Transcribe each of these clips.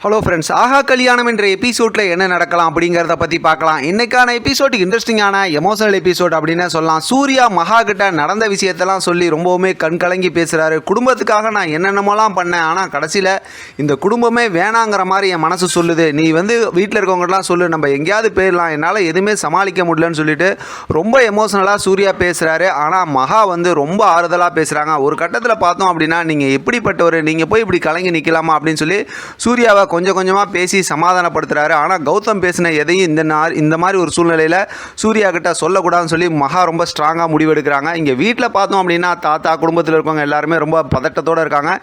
Hello friends, ஆஹா கல்யாணம் என்ற எபிசோடில் என்ன நடக்கலாம் அப்படிங்கிறத பற்றி பார்க்கலாம். இன்றைக்கான எபிசோடு இன்ட்ரெஸ்டிங்கான எமோஷனல் எபிசோட் அப்படின்னு சொல்லலாம். சூர்யா மகா கிட்ட நடந்த விஷயத்தெல்லாம் சொல்லி ரொம்பவுமே கண் கலங்கி பேசுகிறாரு. குடும்பத்துக்காக நான் என்னென்னமோலாம் பண்ணேன், ஆனால் கடைசியில் இந்த குடும்பமே வேணாங்கிற மாதிரி என் மனசு சொல்லுது. நீ வீட்டில் இருக்கவங்கலாம் சொல்லு, நம்ம எங்கேயாவது போயிடலாம், என்னால் எதுவுமே சமாளிக்க முடியலன்னு சொல்லிட்டு ரொம்ப எமோஷனலாக சூர்யா பேசுகிறாரு. ஆனால் மகா ரொம்ப ஆறுதலாக பேசுகிறாங்க. ஒரு கட்டத்தில் பார்த்தோம் அப்படின்னா, நீங்கள் எப்படிப்பட்டவர், நீங்கள் போய் இப்படி கலங்கி நிற்கலாமா அப்படின்னு சொல்லி சூர்யாவை கொஞ்சம் கொஞ்சமாக பேசி சமாதானப்படுத்துகிறாரு. ஆனால் கௌதம் பேசின எதையும் இந்த மாதிரி ஒரு சூழ்நிலையில் சூர்யா கிட்ட சொல்லக்கூடாதுன்னு சொல்லி மகா ரொம்ப ஸ்ட்ராங்காக முடிவெடுக்கிறாங்க. இங்கே வீட்டில் பார்த்தோம் அப்படின்னா தாத்தா, குடும்பத்தில் இருக்கவங்க எல்லாருமே ரொம்ப பதட்டத்தோடு இருக்காங்க.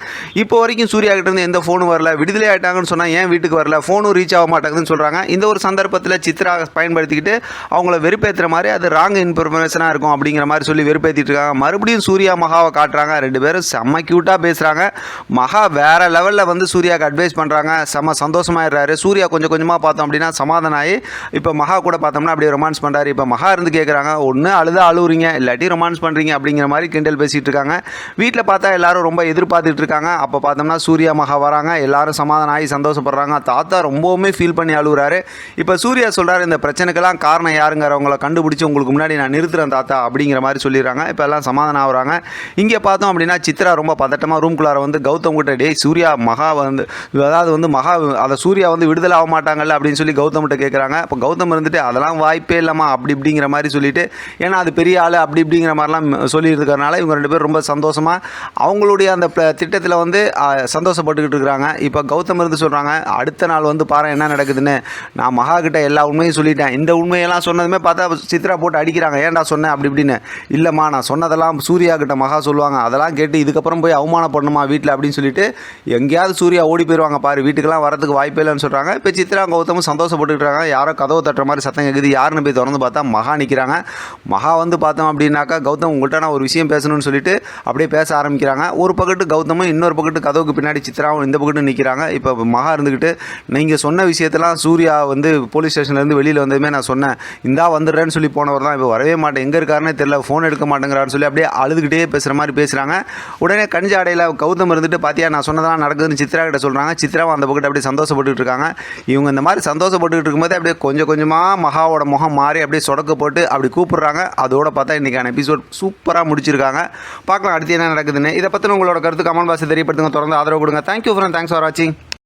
இப்போ வரைக்கும் சூர்யா கிட்டேருந்து எந்த ஃபோனும் வரல. விடுதலை ஆகிட்டாங்கன்னு சொன்னால் ஏன் வீட்டுக்கு வரல, ஃபோனும் ரீச் ஆக மாட்டேங்குதுன்னு சொல்கிறாங்க. இந்த ஒரு சந்தர்ப்பத்தில் சித்ரா பயன்படுத்திக்கிட்டு அவங்கள வெறுப்பேற்றுற மாதிரி அது ராங் இன்ஃபர்மேஷனாக இருக்கும் அப்படிங்கிற மாதிரி சொல்லி வெறுப்பேற்றிட்டு இருக்காங்க. மறுபடியும் சூர்யா மகாவை காட்டுறாங்க. ரெண்டு பேரும் செம்ம க்யூட்டாக பேசுகிறாங்க. மகா வேறு லெவலில் சூர்யாவுக்கு அட்வைஸ் பண்ணுறாங்க. செம்ம சந்தோஷமாயிடுறாரு. சூர்யா கொஞ்சம் கொஞ்சமாக பார்த்தோம் அப்படின்னா சமாதானம் ஆகி இப்போ மகா கூட பார்த்தோம்னா அப்படியே ரொமான்ஸ் பண்ணுறாரு. இப்போ மகா இருந்து கேட்குறாங்க, ஒன்று அழுவுறீங்க இல்லாட்டி ரொமான்ஸ் பண்ணுறீங்க அப்படிங்கிற மாதிரி கிண்டல் பேசிகிட்டு இருக்காங்க. வீட்டில் பார்த்தா எல்லாரும் ரொம்ப எதிர்பார்த்துட்டு இருக்காங்க. அப்போ பார்த்தோம்னா சூர்யா மகா வராங்க. எல்லாரும் சமாதானம் ஆகி சந்தோஷப்படுறாங்க. தாத்தா ரொம்பவுமே ஃபீல் பண்ணி அழுகுறாரு. இப்போ சூர்யா சொல்கிறாரு, இந்த பிரச்சனைக்கெல்லாம் காரணம் யாருங்கிறவங்கள கண்டுபிடிச்சி உங்களுக்கு முன்னாடி நான் நிறுத்துறேன் தாத்தா அப்படிங்கிற மாதிரி சொல்லிடுறாங்க. இப்போ எல்லாம் சமாதானம் ஆகுறாங்க. இங்கே பார்த்தோம் அப்படின்னா சித்ரா ரொம்ப பதட்டமாக ரூம்குள்ளார கௌதம் கிட்ட, டே சூர்யா மகா அதாவது மகா அதை சூர்யா விடுதலை ஆக மாட்டாங்கல்ல அப்படின்னு சொல்லி கௌதம்கிட்ட கேட்குறாங்க. இப்போ கௌதம் இருந்துட்டு அதெல்லாம் வாய்ப்பே இல்லாமா அப்படி இப்படிங்கிற மாதிரி சொல்லிட்டு, ஏன்னா அது பெரிய ஆள் அப்படி இப்படிங்கிற மாதிரிலாம் சொல்லியிருக்கிறனால இவங்க ரெண்டு பேரும் ரொம்ப சந்தோஷமாக அவங்களுடைய அந்த திட்டத்தில் சந்தோஷப்பட்டுக்கிட்டு இருக்கிறாங்க. இப்போ கௌதம் இருந்து சொல்கிறாங்க, அடுத்த நாள் பாரு என்ன நடக்குதுன்னு, நான் மகா கிட்ட எல்லா உண்மையும் சொல்லிட்டேன். இந்த உண்மையெல்லாம் சொன்னதுமே பார்த்தா சித்ரா போட்டு அடிக்கிறாங்க, ஏன்டா சொன்னேன் அப்படி இப்படின்னு. இல்லைம்மா, நான் சொன்னதெல்லாம் சூர்யா கிட்ட மகா சொல்லுவாங்க, அதெல்லாம் கேட்டு இதுக்கப்புறம் போய் அவமானப்படணுமா வீட்டில் அப்படின்னு சொல்லிட்டு எங்கேயாவது சூர்யா ஓடி போயிடுவாங்க பாரு, வீட்டுக்கெல்லாம் வரதுக்கு வாய்ப்பே இல்லைன்னு சொல்கிறாங்க. இப்போ சித்ரா கௌதமும் சந்தோஷப்பட்டுக்கிறாங்க. யாரோ கதவை தட்டுற மாதிரி சத்தம் கேட்குது. யாருன்னு போய் திறந்து பார்த்தா மகா நிற்கிறாங்க. மகா பார்த்தோம் அப்படின்னாக்கா, கௌதம் உங்கள்கிட்ட நான் ஒரு விஷயம் பேசணும்னு சொல்லிட்டு அப்படியே பேச ஆரம்பிக்கிறாங்க. ஒரு பக்கத்து கௌதமும் இன்னொரு பக்கத்து கதவுக்கு பின்னாடி சித்ராவும் இந்த பக்கத்து நிற்கிறாங்க. இப்போ மகா இருந்துக்கிட்டு, நீங்கள் சொன்ன விஷயத்தெல்லாம் சூர்யா போலீஸ் ஸ்டேஷன்லேருந்து வெளியில் வந்ததுமே நான் சொன்னேன், இந்தா வந்துடுறேன்னு சொல்லி போனவர் தான் இப்போ வரவே மாட்டேன், எங்கே இருக்காருன்னே தெரியல, ஃபோன் எடுக்க மாட்டேங்கிறான்னு சொல்லி அப்படியே அழுதுகிட்டே பேசுகிற மாதிரி பேசுகிறாங்க. உடனே கஞ்சி அடையில் கௌதம் இருந்துட்டு, பார்த்தியா நான் சொன்னதெல்லாம் நடக்குதுன்னு சித்ரா கிட்ட சொல்கிறாங்க. சித்ராவும் அந்த பக்கத்து அப்படியே சந்தோஷப்பட்டு இருக்காங்க. இவங்க இந்த மாதிரி சந்தோஷப்பட்டுக்கிட்டு இருக்கும்போது அப்படியே கொஞ்சம் கொஞ்சமாக மகாவோட முகம் மாறி அப்படியே சொடக்க போட்டு அப்படி கூப்பிடுறாங்க. அதோட பார்த்தா இன்றைக்கான எபிசோட் சூப்பராக முடிச்சிருக்காங்க. பார்க்கலாம் அடுத்து என்ன நடக்குதுன்னு. இதை பற்றி உங்களோட கருத்து கமெண்ட் பாக்ஸில் தெரியப்படுத்துங்க. தொடர்ந்து ஆதரவு கொடுங்க. தேங்க்யூ ஃப்ரெண்ட், தேங்க்ஸ் ஃபார் வாட்சிங்.